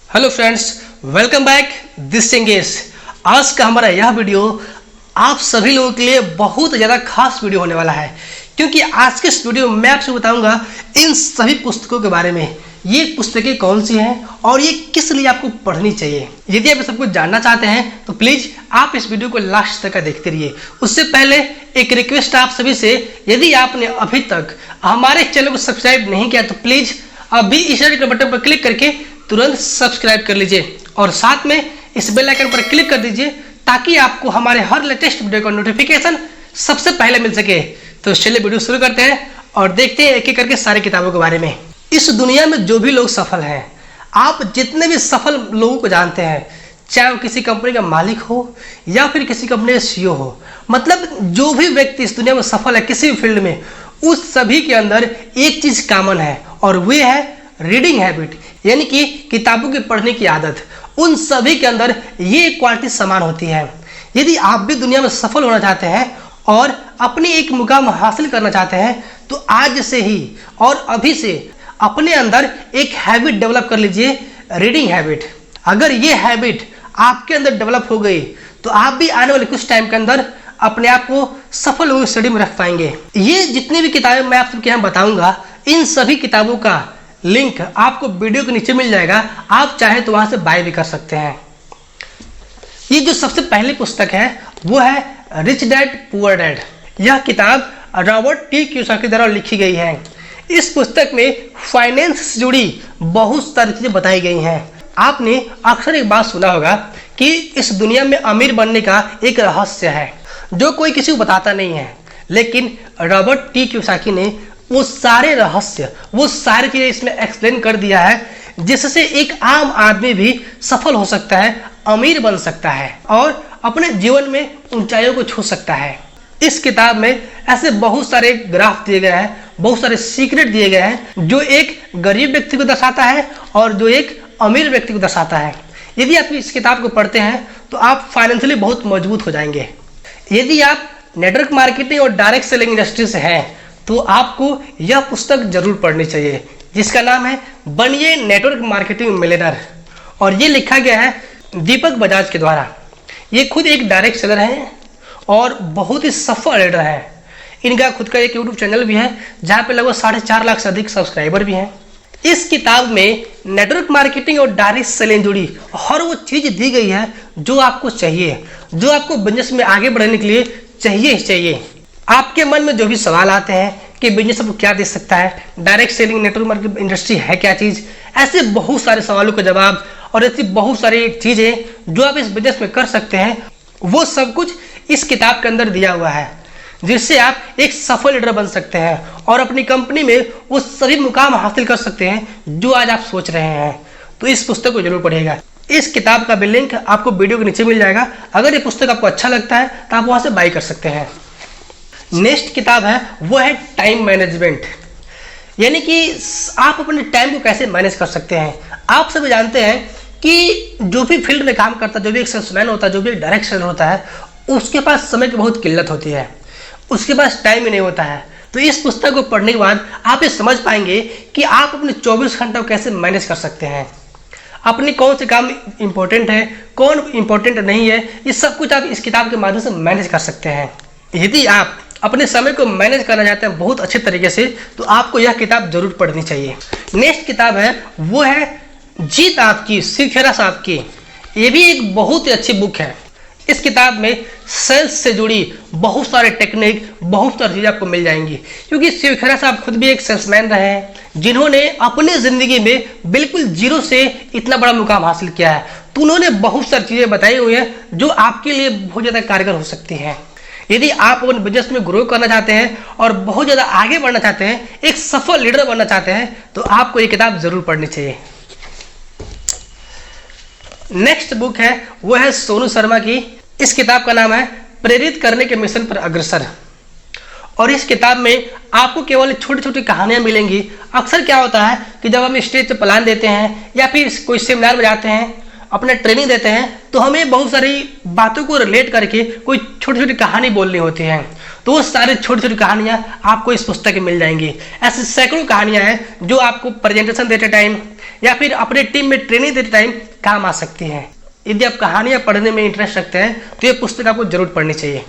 Hello friends, welcome back this सिंगेस। आज का हमारा यह वीडियो आप सभी लोगों के लिए बहुत ज़्यादा खास वीडियो होने वाला है, क्योंकि आज के इस वीडियो में मैं आपसे बताऊंगा इन सभी पुस्तकों के बारे में। ये पुस्तकें कौन सी हैं और ये किस लिए आपको पढ़नी चाहिए। यदि आप सब कुछ जानना चाहते हैं तो प्लीज़ आप इस वीडियो को लास्ट तक देखते रहिए। उससे पहले एक रिक्वेस्ट आप सभी से, यदि आपने अभी तक हमारे चैनल को सब्सक्राइब नहीं किया तो प्लीज़ अभी इस बटन पर क्लिक करके तुरंत सब्सक्राइब कर लीजिए और साथ में इस बेल आइकन पर क्लिक कर दीजिए ताकि आपको हमारे हर लेटेस्ट वीडियो का नोटिफिकेशन सबसे पहले मिल सके। तो चलिए वीडियो शुरू करते हैं और देखते हैं एक एक करके सारी किताबों के बारे में। इस दुनिया में जो भी लोग सफल हैं, आप जितने भी सफल लोगों को जानते हैं, चाहे वो किसी कंपनी का मालिक हो या फिर किसी कंपनी का CEO हो, मतलब जो भी व्यक्ति इस दुनिया में सफल है किसी भी फील्ड में, उस सभी के अंदर एक चीज कॉमन है और वे है रीडिंग हैबिट, यानी कि किताबों की पढ़ने की आदत। उन सभी के अंदर ये क्वालिटी समान होती है। यदि आप भी दुनिया में सफल होना चाहते हैं और अपनी एक मुकाम हासिल करना चाहते हैं तो आज से ही और अभी से अपने अंदर एक हैबिट डेवलप कर लीजिए, रीडिंग हैबिट। अगर ये हैबिट आपके अंदर डेवलप हो गई तो आप भी आने वाले कुछ टाइम के अंदर अपने आप को सफल लोगों की स्टडी में रख पाएंगे। ये जितनी भी किताबें मैं आप सबके यहाँ बताऊंगा, इन सभी किताबों का लिंक आपको वीडियो के नीचे मिल जाएगा। आप चाहे तो वहां से बाय भी कर सकते हैं। ये जो सबसे पहली पुस्तक है वो है रिच डैड पुअर डैड। यह किताब रॉबर्ट टी कियोसाकी द्वारा लिखी गई है। इस पुस्तक में फाइनेंस से जुड़ी बहुत सारी चीजें बताई गई हैं। आपने अक्सर एक बात सुना होगा कि इस दुनिया में अमीर बनने का एक रहस्य है जो कोई किसी को बताता नहीं है, लेकिन रॉबर्ट टी कियोसाकी ने वो सारे रहस्य, वो सारी चीजें इसमें एक्सप्लेन कर दिया है, जिससे एक आम आदमी भी सफल हो सकता है, अमीर बन सकता है और अपने जीवन में ऊंचाइयों को छू सकता है। इस किताब में ऐसे बहुत सारे ग्राफ दिए गए हैं, बहुत सारे सीक्रेट दिए गए हैं जो एक गरीब व्यक्ति को दर्शाता है और जो एक अमीर व्यक्ति को दर्शाता है। यदि आप इस किताब को पढ़ते हैं तो आप फाइनेंशियली बहुत मजबूत हो जाएंगे। यदि आप नेटवर्क मार्केटिंग और डायरेक्ट सेलिंग इंडस्ट्री से हैं तो आपको यह पुस्तक जरूर पढ़नी चाहिए, जिसका नाम है बनिए नेटवर्क मार्केटिंग मिलियनेयर और ये लिखा गया है दीपक बजाज के द्वारा। ये खुद एक डायरेक्ट सेलर है और बहुत ही सफल लीडर है। इनका खुद का एक यूट्यूब चैनल भी है जहाँ पे लगभग 4.5 लाख से अधिक सब्सक्राइबर भी हैं। इस किताब में नेटवर्क मार्केटिंग और डायरेक्ट सेलिंग जुड़ी हर वो चीज दी गई है जो आपको चाहिए, जो आपको बिजनेस में आगे बढ़ने के लिए चाहिए ही चाहिए। आपके मन में जो भी सवाल आते हैं कि बिजनेस आपको क्या दे सकता है, direct selling network marketing industry है क्या चीज, ऐसे बहुत सारे सवालों का जवाब और ऐसी बहुत सारी चीजें जो आप इस बिजनेस में कर सकते हैं, वो सब कुछ इस किताब के अंदर दिया हुआ है, जिससे आप एक सफल लीडर बन सकते हैं और अपनी कंपनी में वो सभी मुकाम हासिल कर सकते हैं जो आज आप सोच रहे हैं। तो इस पुस्तक को जरूर पढ़िएगा। इस किताब का भी लिंक आपको वीडियो के नीचे मिल जाएगा। अगर ये पुस्तक आपको अच्छा लगता है तो आप वहां से बाय कर सकते हैं। नेक्स्ट किताब है वो है टाइम मैनेजमेंट, यानी कि आप अपने टाइम को कैसे मैनेज कर सकते हैं। आप सभी जानते हैं कि जो भी फील्ड में काम करता है, जो भी एक सेल्समैन होता है, जो भी एक डायरेक्ट सेलर होता है, उसके पास समय की बहुत किल्लत होती है, उसके पास टाइम ही नहीं होता है। तो इस पुस्तक को पढ़ने के बाद आप ये समझ पाएंगे कि आप अपने 24 घंटा को कैसे मैनेज कर सकते हैं, अपने कौन से काम इंपॉर्टेंट है, कौन इंपॉर्टेंट नहीं है, ये सब कुछ आप इस किताब के माध्यम से मैनेज कर सकते हैं। यदि आप अपने समय को मैनेज करना चाहते हैं बहुत अच्छे तरीके से तो आपको यह किताब जरूर पढ़नी चाहिए। नेक्स्ट किताब है वो है जीत आपकी, शिव खेरा साहब की। ये भी एक बहुत ही अच्छी बुक है। इस किताब में सेल्स से जुड़ी बहुत सारे टेक्निक, बहुत सारी चीजें आपको मिल जाएंगी, क्योंकि शिव खेरा साहब खुद भी एक सेल्समैन रहे हैं जिन्होंने अपनी जिंदगी में बिल्कुल जीरो से इतना बड़ा मुकाम हासिल किया है। तो उन्होंने बहुत सारी चीजें बताई हुई हैं जो आपके लिए बहुत ज्यादा कारगर हो सकती हैं। यदि आप अपने बिजनेस में ग्रो करना चाहते हैं और बहुत ज़्यादा आगे बढ़ना चाहते हैं, एक सफल लीडर बनना चाहते हैं, तो आपको ये किताब जरूर पढ़नी चाहिए। नेक्स्ट बुक है वो है सोनू शर्मा की। इस किताब का नाम है प्रेरित करने के मिशन पर अग्रसर और इस किताब में आपको केवल छोटी छोटी कहानियां मिलेंगी। अक्सर क्या होता है कि जब हम स्टेज पे प्लान देते हैं या फिर कोई सेमिनार में जाते हैं, अपना ट्रेनिंग देते हैं, तो हमें बहुत सारी बातों को रिलेट करके कोई छोटी छोटी कहानी बोलनी होती है। तो वो सारी छोटी छोटी कहानियां आपको इस पुस्तक में मिल जाएंगी। ऐसी सैकड़ों कहानियां हैं जो आपको प्रेजेंटेशन देते टाइम या फिर अपने टीम में ट्रेनिंग देते टाइम काम आ सकती हैं। यदि आप कहानियां पढ़ने में इंटरेस्ट रखते हैं तो ये पुस्तक आपको जरूर पढ़नी चाहिए।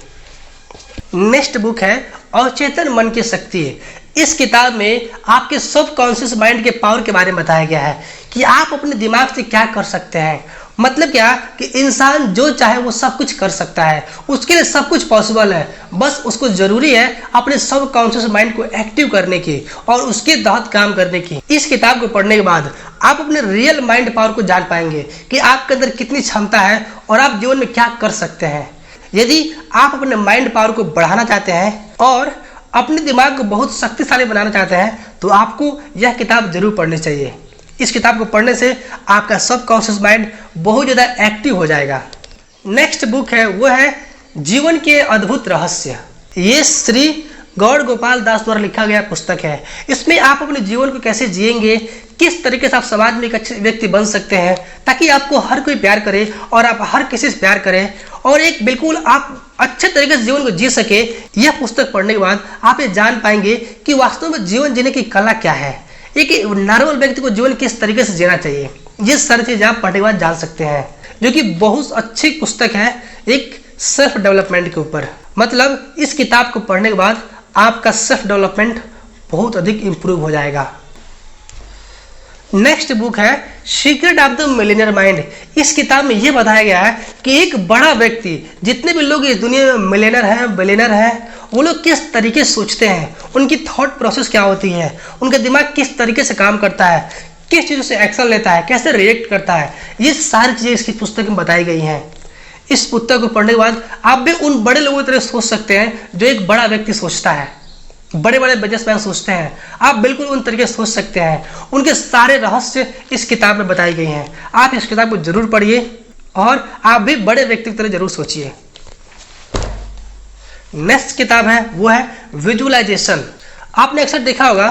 नेक्स्ट बुक है अवचेतन मन की शक्ति। इस किताब में आपके सबकॉन्शियस माइंड के पावर के बारे में बताया गया है कि आप अपने दिमाग से क्या कर सकते हैं। मतलब क्या कि इंसान जो चाहे वो सब कुछ कर सकता है, उसके लिए सब कुछ पॉसिबल है, बस उसको जरूरी है अपने सबकॉन्शियस माइंड को एक्टिव करने की और उसके तहत काम करने की। इस किताब को पढ़ने के बाद आप अपने रियल माइंड पावर को जान पाएंगे कि आपके अंदर कितनी क्षमता है और आप जीवन में क्या कर सकते हैं। यदि आप अपने माइंड पावर को बढ़ाना चाहते हैं और अपने दिमाग को बहुत शक्तिशाली बनाना चाहते हैं तो आपको यह किताब जरूर पढ़नी चाहिए। इस किताब को पढ़ने से आपका सबकॉन्शियस माइंड बहुत ज़्यादा एक्टिव हो जाएगा। नेक्स्ट बुक है वो है जीवन के अद्भुत रहस्य। ये श्री गौड़ गोपाल दास द्वारा लिखा गया पुस्तक है। इसमें आप अपने जीवन को कैसे जिएंगे, किस तरीके से आप समाज में एक अच्छे व्यक्ति बन सकते हैं ताकि आपको हर कोई प्यार करे और आप हर किसी से प्यार करें और एक बिल्कुल आप अच्छे तरीके से जीवन को जी सके। यह पुस्तक पढ़ने के बाद आप ये जान पाएंगे कि वास्तव में जीवन जीने की कला क्या है, एक नॉर्मल व्यक्ति को जीवन किस तरीके से जीना चाहिए। ये सारी चीजें आप पढ़ने के बाद जान सकते हैं, जो कि बहुत अच्छी पुस्तक है एक सेल्फ डेवलपमेंट के ऊपर। मतलब इस किताब को पढ़ने के बाद आपका सेल्फ डेवलपमेंट बहुत अधिक इंप्रूव हो जाएगा। नेक्स्ट बुक है secret of the millionaire mind. इस किताब में यह बताया गया है कि एक बड़ा व्यक्ति, जितने भी लोग इस दुनिया में मिलियनर हैं, बिलियनर हैं, वो लोग किस तरीके से सोचते हैं, उनकी थॉट प्रोसेस क्या होती है, उनका दिमाग किस तरीके से काम करता है, किस चीज़ों से एक्शन लेता है, कैसे रिएक्ट करता है, ये सारी चीज़ें इसकी पुस्तक में बताई गई हैं। इस पुस्तक को पढ़ने के बाद आप भी उन बड़े लोगों की तरह सोच सकते हैं जो एक बड़ा व्यक्ति सोचता है, बड़े बड़े बिजनेसमैन सोचते हैं। आप बिल्कुल उन तरीके से सोच सकते हैं। उनके सारे रहस्य इस किताब में बताई गई हैं। आप इस किताब को जरूर पढ़िए और आप भी बड़े व्यक्ति की तरह जरूर सोचिए। नेक्स्ट किताब है वो है विजुअलाइजेशन। आपने अक्सर देखा होगा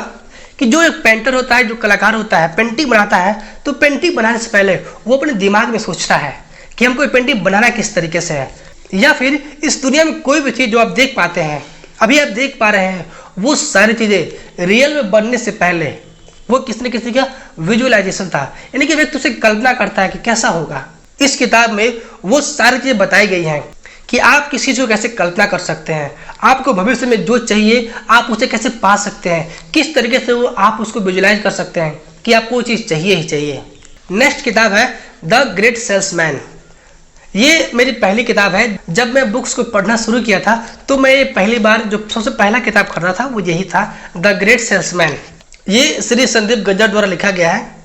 कि जो एक पेंटर होता है, जो कलाकार होता है, पेंटिंग बनाता है तो पेंटिंग बनाने से पहले वो अपने दिमाग में सोचता है कि हमको पेंटिंग बनाना किस तरीके से है। या फिर इस दुनिया में कोई भी चीज़ जो आप देख पाते हैं, अभी आप देख पा रहे हैं, वो सारी चीज़ें रियल में बनने से पहले वो किसी न किसी का विजुअलाइजेशन था, यानी कि व्यक्ति उसे कल्पना करता है कि कैसा होगा। इस किताब में वो सारी चीज़ें बताई गई हैं कि आप किसी चीज़ को कैसे कल्पना कर सकते हैं, आपको भविष्य में जो चाहिए आप उसे कैसे पा सकते हैं, किस तरीके से वो आप उसको विजुअलाइज कर सकते हैं कि आपको वो चीज़ चाहिए ही चाहिए। नेक्स्ट किताब है द ग्रेट सेल्समैन। ये मेरी पहली किताब है। जब मैं बुक्स को पढ़ना शुरू किया था तो मैं ये पहली बार जो सबसे पहला किताब खरीदा था वो यही था, द ग्रेट सेल्समैन। ये श्री संदीप गज्जर द्वारा लिखा गया है,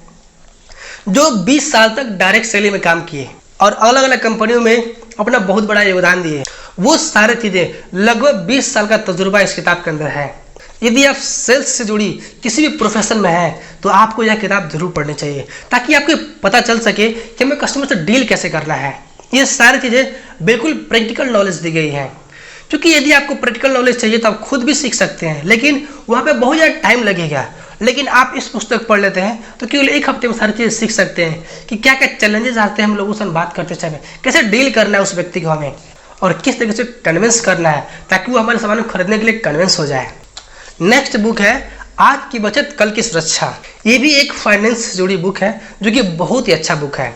जो 20 साल तक डायरेक्ट सेलिंग में काम किए और अलग अलग कंपनियों में अपना बहुत बड़ा योगदान दिए। वो सारी चीज़ें लगभग 20 साल का तजुर्बा इस किताब के अंदर है। यदि आप सेल्स से जुड़ी किसी भी प्रोफेशन में हैं तो आपको यह किताब जरूर पढ़नी चाहिए ताकि आपको पता चल सके कि हमें कस्टमर से डील कैसे करना है। ये सारी चीज़ें बिल्कुल प्रैक्टिकल नॉलेज दी गई हैं, क्योंकि यदि आपको प्रैक्टिकल नॉलेज चाहिए तो आप खुद भी सीख सकते हैं, लेकिन वहाँ पे बहुत ज़्यादा टाइम लगेगा। लेकिन आप इस पुस्तक पढ़ लेते हैं तो केवल 1 हफ्ते में सारी चीज़ें सीख सकते हैं कि क्या क्या चैलेंजेस आते हैं हम लोगों से बात करते समय, कैसे डील करना है उस व्यक्ति को हमें, और किस तरीके से कन्विंस करना है ताकि वो हमारे सामान को खरीदने के लिए कन्विंस हो जाए। नेक्स्ट बुक है आज की बचत कल की सुरक्षा। ये भी एक फाइनेंस से जुड़ी बुक है जो कि बहुत ही अच्छा बुक है।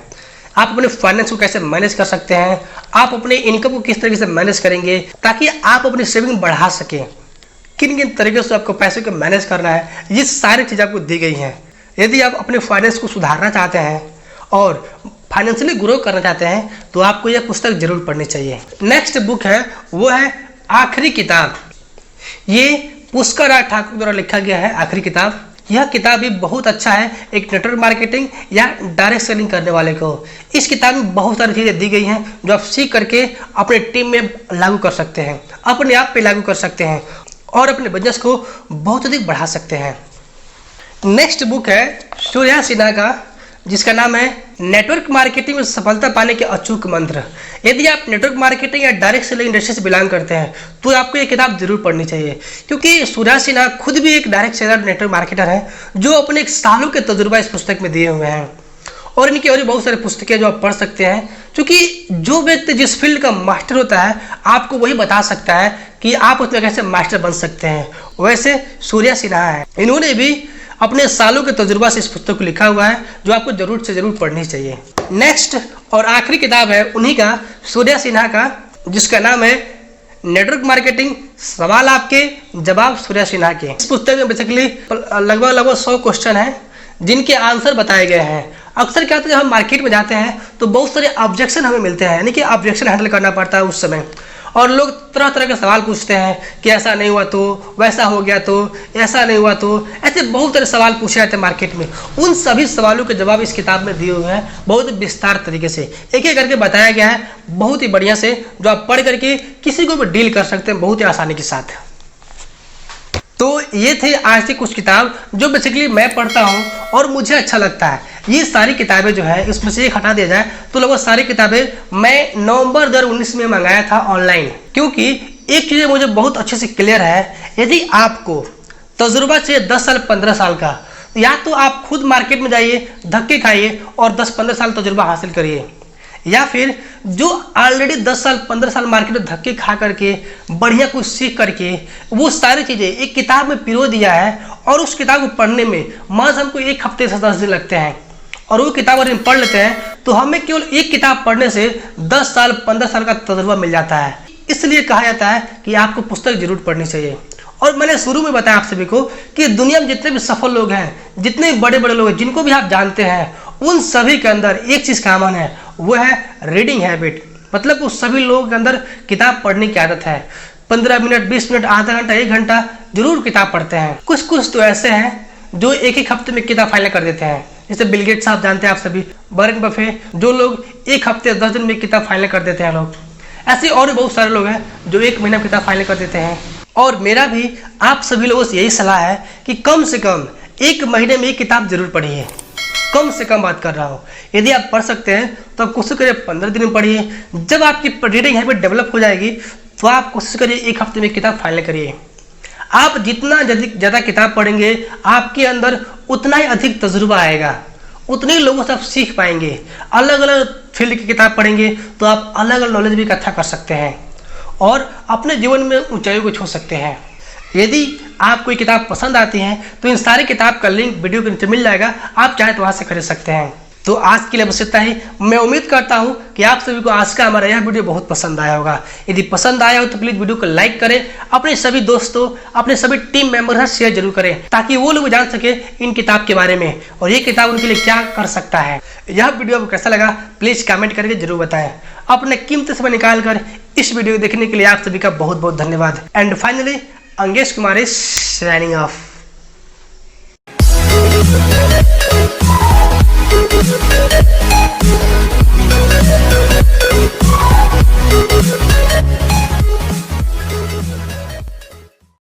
आप अपने फाइनेंस को कैसे मैनेज कर सकते हैं, आप अपने इनकम को किस तरीके से मैनेज करेंगे ताकि आप अपनी सेविंग बढ़ा सकें, किन किन तरीके से आपको पैसे को मैनेज करना है, ये सारी चीज़ें आपको दी गई हैं। यदि आप अपने फाइनेंस को सुधारना चाहते हैं और फाइनेंशियली ग्रो करना चाहते हैं तो आपको यह पुस्तक जरूर पढ़नी चाहिए। नेक्स्ट बुक है वो है आखिरी किताब। ये पुष्कर राज ठाकुर द्वारा लिखा गया है आखिरी किताब। यह किताब भी बहुत अच्छा है एक नेटवर्क मार्केटिंग या डायरेक्ट सेलिंग करने वाले को। इस किताब में बहुत सारी चीज़ें दी गई हैं जो आप सीख करके अपने टीम में लागू कर सकते हैं, अपने आप पे लागू कर सकते हैं और अपने बिजनेस को बहुत अधिक बढ़ा सकते हैं। नेक्स्ट बुक है सूर्या सिन्हा का, जिसका नाम है नेटवर्क मार्केटिंग में सफलता पाने के अचूक मंत्र। यदि आप नेटवर्क मार्केटिंग या डायरेक्ट सेलिंग इंडस्ट्री से बिलोंग करते हैं तो आपको ये किताब जरूर पढ़नी चाहिए, क्योंकि सूर्या सिन्हा खुद भी एक डायरेक्ट सेलर नेटवर्क मार्केटर है जो अपने सालों के तजुर्बा इस पुस्तक में दिए हुए हैं और इनकी और भी बहुत सारी पुस्तकें जो आप पढ़ सकते हैं, क्योंकि जो व्यक्ति जिस फील्ड का मास्टर होता है आपको वही बता सकता है कि आप उसमें कैसे मास्टर बन सकते हैं। वैसे सूर्या सिन्हा है, इन्होंने भी अपने सालों के तजुर्बा से इस पुस्तक को लिखा हुआ है, जो आपको जरूर से जरूर पढ़नी चाहिए। नेक्स्ट और आखिरी किताब है उन्हीं का, सूर्या सिन्हा का, जिसका नाम है नेटवर्क मार्केटिंग, सवाल आपके जवाब सूर्या सिन्हा के। इस पुस्तक में बेसिकली लगभग 100 क्वेश्चन हैं जिनके आंसर बताए गए हैं। अक्सर क्या होता है, जब हम मार्केट में जाते हैं तो बहुत सारे ऑब्जेक्शन हमें मिलते हैं, यानी कि ऑब्जेक्शन हैंडल करना पड़ता है उस समय, और लोग तरह तरह के सवाल पूछते हैं कि ऐसा नहीं हुआ तो, वैसा हो गया तो, ऐसा नहीं हुआ तो, ऐसे बहुत सारे सवाल पूछे जाते हैं मार्केट में। उन सभी सवालों के जवाब इस किताब में दिए हुए हैं, बहुत विस्तार तरीके से एक एक करके बताया गया है, बहुत ही बढ़िया से, जो आप पढ़ करके किसी को भी डील कर सकते हैं बहुत ही आसानी के साथ। तो ये थे आज की कुछ किताब जो बेसिकली मैं पढ़ता हूँ और मुझे अच्छा लगता है। ये सारी किताबें जो है, इसमें से एक हटा दिया जाए तो लगभग सारी किताबें मैं नवंबर 2019 में मंगाया था ऑनलाइन, क्योंकि एक चीज़ मुझे बहुत अच्छे से क्लियर है, यदि आपको तजुर्बा चाहिए 10 साल 15 साल का, या तो आप खुद मार्केट में जाइए, धक्के खाइए और 10-15 साल तजुर्बा हासिल करिए, या फिर जो ऑलरेडी 10 साल 15 साल मार्केट में धक्के खा करके बढ़िया कुछ सीख करके वो सारी चीज़ें एक किताब में पिरो दिया है, और उस किताब को पढ़ने में महज हमको 1 हफ्ते से 10 दिन लगते हैं, और वो किताब अगर हम पढ़ लेते हैं तो हमें केवल एक किताब पढ़ने से 10 साल 15 साल का तजुर्बा मिल जाता है। इसलिए कहा जाता है कि आपको पुस्तक जरूर पढ़नी चाहिए। और मैंने शुरू में बताया आप सभी को कि दुनिया में जितने भी सफल लोग हैं, जितने बड़े बड़े लोग हैं, जिनको भी आप जानते हैं, उन सभी के अंदर एक चीज़ कॉमन है, वो है रीडिंग हैबिट। मतलब उस सभी लोगों के अंदर किताब पढ़ने की आदत है। 15 मिनट, 20 मिनट, आधा घंटा, 1 घंटा जरूर किताब पढ़ते हैं। कुछ तो ऐसे हैं जो एक हफ्ते में किताब फाइनल कर देते हैं, जैसे बिल गेट्स साहब जानते हैं आप सभी, वॉरेन बफे, जो लोग 1 हफ्ते 10 दिन में किताब फाइनल कर देते हैं लोग। ऐसे और भी बहुत सारे लोग हैं जो 1 महीना में किताब फाइनल कर देते हैं। और मेरा भी आप सभी लोगों से यही सलाह है कि कम से कम 1 महीने में 1 किताब जरूर पढ़िए। कम से कम बात कर रहा हूँ, यदि आप पढ़ सकते हैं तो आप कोशिश करिए 15 दिन में पढ़िए। जब आपकी रीडिंग हैबिट डेवलप हो जाएगी तो आप कोशिश करिए 1 हफ्ते में किताब फाइनल करिए। आप जितना ज़्यादा किताब पढ़ेंगे आपके अंदर उतना ही अधिक तजुर्बा आएगा, उतने ही लोगों से आप सीख पाएंगे। अलग अलग फील्ड की किताब पढ़ेंगे तो आप अलग अलग नॉलेज भी इकट्ठा कर सकते हैं और अपने जीवन में ऊंचाइयों को छू सकते हैं। यदि आप कोई किताब पसंद आती है तो इन सारी किताब का लिंक वीडियो के नीचे मिल जाएगा, आप चाहे तो वहाँ से खरीद सकते हैं। तो आज के लिए बस इतना ही। मैं उम्मीद करता हूँ कि आप सभी को आज का हमारा यह वीडियो बहुत पसंद आया होगा। यदि पसंद आया हो तो प्लीज़ वीडियो को लाइक करें, अपने सभी दोस्तों, अपने सभी टीम मेंबर के साथ शेयर जरूर करें, ताकि वो लोग जान सके इन किताब के बारे में और ये किताब उनके लिए क्या कर सकता है। यह वीडियो आपको कैसा लगा प्लीज़ कमेंट करके जरूर बताएं। अपने कीमती समय निकाल कर इस वीडियो को देखने के लिए आप सभी का बहुत बहुत धन्यवाद। And finally Angesh Kumar is signing off.